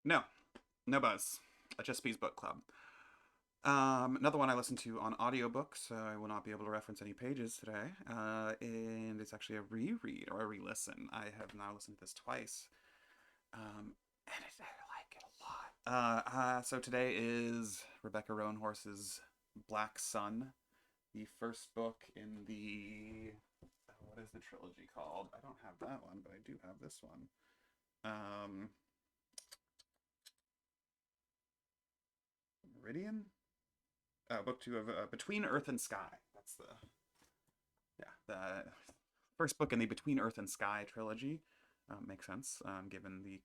No, no buzz. A Just Bees book club. Another one I listened to on audiobook, so I will not be able to reference any pages today. And it's actually a reread or a re-listen. I have now listened to this twice, and I like it a lot. So today is Rebecca Roanhorse's Black Sun, the first book in the what is the trilogy called? I don't have that one, but I do have this one. Um, Meridian. Book two of Between Earth and Sky. That's the first book in the Between Earth and Sky trilogy. Makes sense given the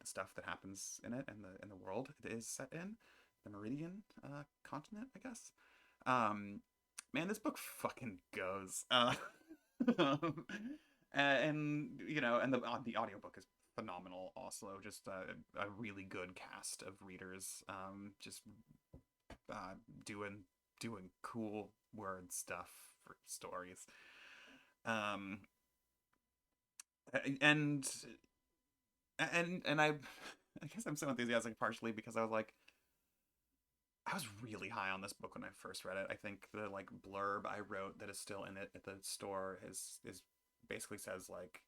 stuff that happens in it and the world it is set in, the Meridian continent, I guess. Um, Man, this book fucking goes. And and the audiobook is phenomenal. Also, just a really good cast of readers. Just uh, doing doing cool word stuff for stories. Um, and and I guess I'm so enthusiastic partially because I was really high on this book when I first read it. I think the like blurb I wrote that is still in it at the store is basically says like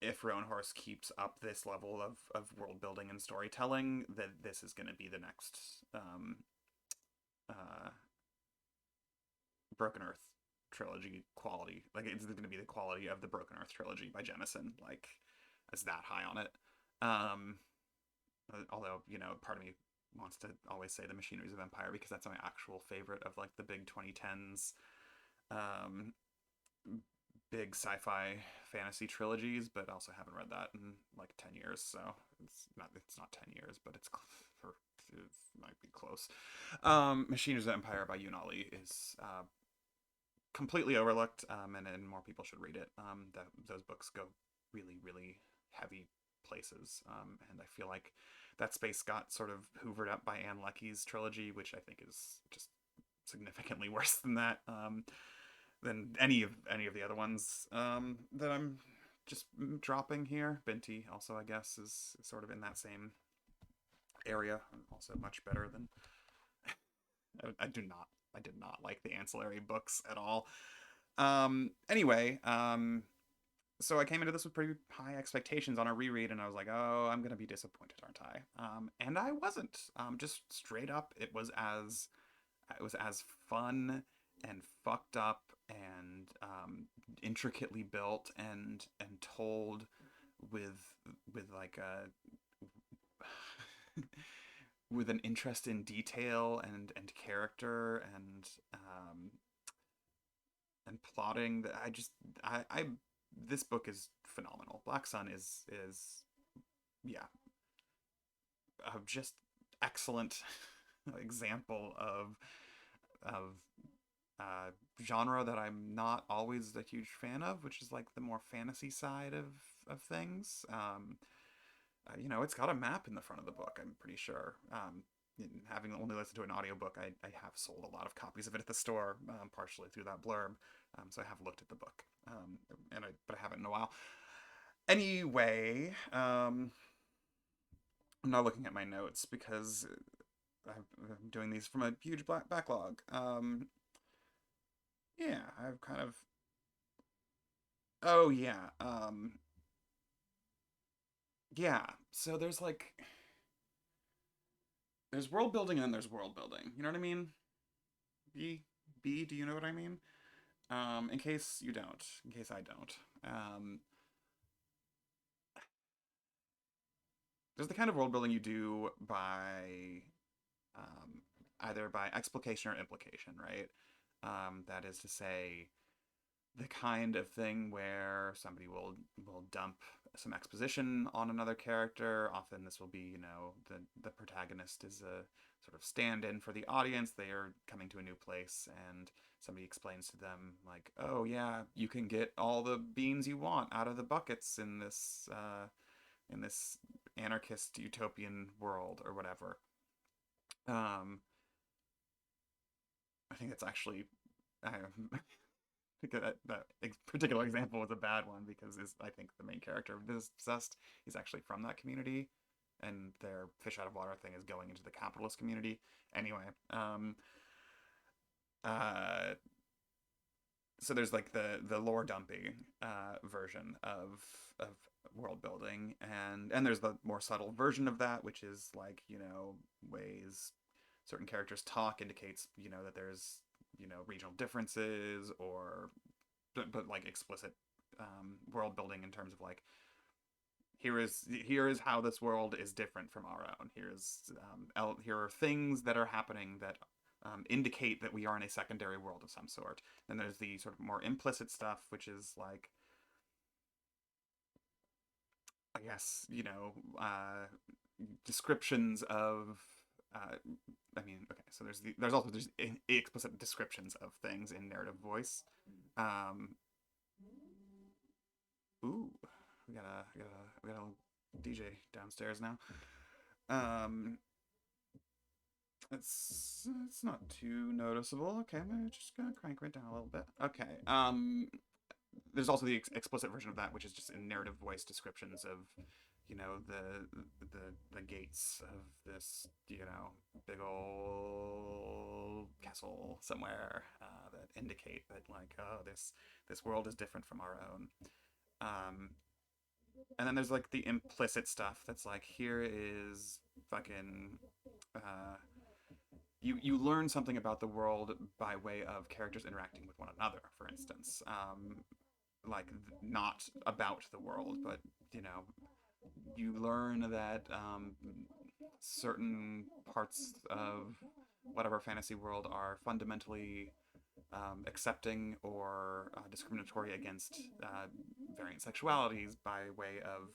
if Roanhorse keeps up this level of world building and storytelling, that this is going to be the next uh, Broken Earth trilogy quality. Like it's going to be the quality of the Broken Earth trilogy by Jemison. Like, is that high on it? Um, Although part of me wants to always say the Machineries of Empire because that's my actual favorite of like the big 2010s um, big sci-fi fantasy trilogies, but also haven't read that in like 10 years, so it's not 10 years, but it might be close. Machineries of Empire by Yunali is completely overlooked, and more people should read it. Those books go really, really heavy places, and I feel like that space got sort of hoovered up by Anne Lecky's trilogy, which I think is just significantly worse than any of the other ones that I'm just dropping here. Binti also, I guess, is sort of in that same area, also much better than I did not like the ancillary books at all. Anyway, so I came into this with pretty high expectations on a reread, and I was like, oh, I'm gonna be disappointed, aren't I? And I wasn't. Just straight up, it was as fun and fucked up and intricately built and told with like a with an interest in detail and character and plotting that I this book is phenomenal. Black Sun is yeah, just excellent example of genre that I'm not always a huge fan of, which is like the more fantasy side of things. It's got a map in the front of the book. I'm pretty sure. Having only listened to an audiobook, I have sold a lot of copies of it at the store, partially through that blurb. So I have looked at the book, but I haven't in a while. Anyway, I'm not looking at my notes because I'm doing these from a huge black backlog. Yeah, I've kind of. Oh yeah. Yeah. So there's world building and then there's world building. You know what I mean? B B. Do you know what I mean? In case you don't, in case I don't. Um, there's the kind of world building you do by um, either by explication or implication, right? That is to say, the kind of thing where somebody will dump some exposition on another character. Often this will be, the protagonist is a sort of stand-in for the audience. They are coming to a new place and somebody explains to them like, "Oh yeah, you can get all the beans you want out of the buckets in this anarchist utopian world or whatever." Um, I think that's actually I, because that particular example was a bad one because I think the main character of Dispossessed is actually from that community, and their fish out of water thing is going into the capitalist community. Anyway, uh, so there's like the lore dumping version of world building, and there's the more subtle version of that, which is like, ways certain characters talk indicates, that there's, regional differences, or but like explicit world building in terms of like, here is how this world is different from our own. Here are things that are happening that indicate that we are in a secondary world of some sort. Then there's the sort of more implicit stuff, which is like, I guess, descriptions of. Uh, I mean, okay, so there's explicit descriptions of things in narrative voice. Um, ooh, we got a DJ downstairs now. Um, it's not too noticeable. Okay, I'm just gonna crank it down a little bit. Okay. There's also the explicit version of that, which is just in narrative voice descriptions of, the gates of this, big old castle somewhere, that indicate that, like, oh, this world is different from our own. Um, and then there's like the implicit stuff that's like, here is fucking uh, you learn something about the world by way of characters interacting with one another, for instance. Like, not about the world, but you learn that certain parts of whatever fantasy world are fundamentally accepting or discriminatory against variant sexualities by way of,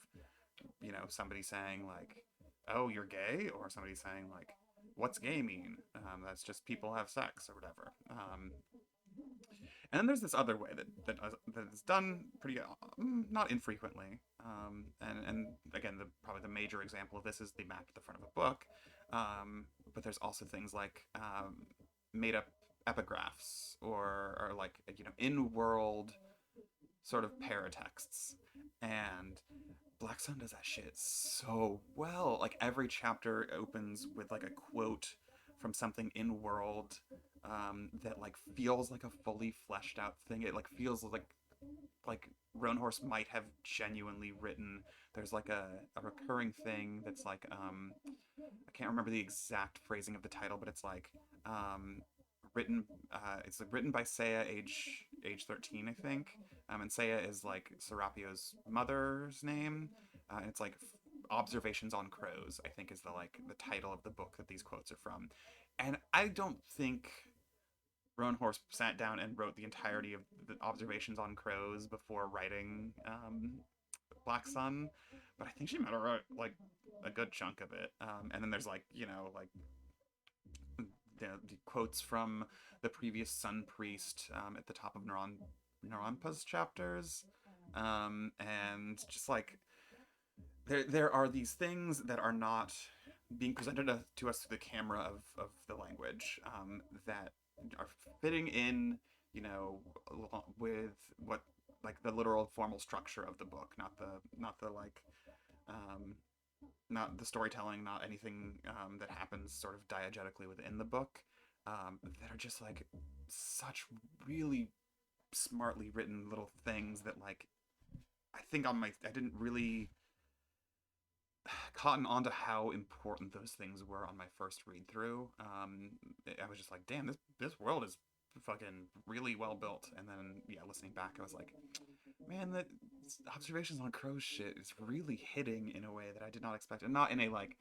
somebody saying like, "Oh, you're gay," or somebody saying like, "What's gay mean?" That's just people have sex or whatever. And then there's this other way that is done pretty not infrequently. And again, probably the major example of this is the map at the front of a book. But there's also things like made up epigraphs, or like, in world sort of paratexts. And Black Sun does that shit so well. Like, every chapter opens with like a quote from something in world, that like feels like a fully fleshed out thing. It like feels like Roanhorse might have genuinely written. There's like a recurring thing that's like, I can't remember the exact phrasing of the title, but it's like, written it's like written by Saya, age 13, I think. And Saya is like Serapio's mother's name. And it's like Observations on Crows, I think, is the title of the book that these quotes are from. And I don't think Roanhorse sat down and wrote the entirety of the Observations on Crows before writing Black Sun, but I think she might have wrote like a good chunk of it. And then there's like, like the quotes from the previous Sun Priest at the top of Naranpa's chapters, and just like, there are these things that are not being presented to us through the camera of the language, that are fitting in, with what, like, the literal formal structure of the book, not the like, um, not the storytelling, not anything that happens sort of diegetically within the book, that are just like such really smartly written little things that, like, I didn't really cotton onto how important those things were on my first read through. I was just like, damn, this world is fucking really well built. And then, yeah, listening back, I was like, man, that Observations on Crows shit is really hitting in a way that I did not expect, and not in a like,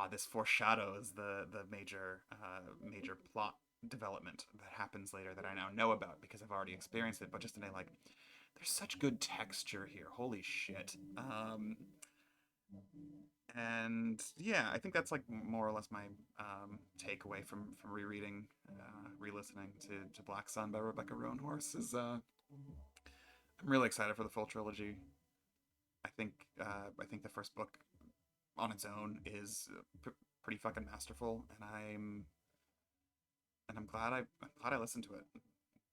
this foreshadows the major plot development that happens later that I now know about because I've already experienced it, but just in a like, there's such good texture here. Holy shit. And yeah, I think that's like more or less my takeaway from rereading, re-listening to Black Sun by Rebecca Roanhorse is, I'm really excited for the full trilogy. I think the first book on its own is pretty fucking masterful, and I'm glad I listened to it.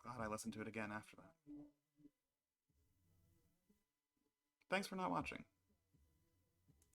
glad I listened to it again after that. Thanks for not watching.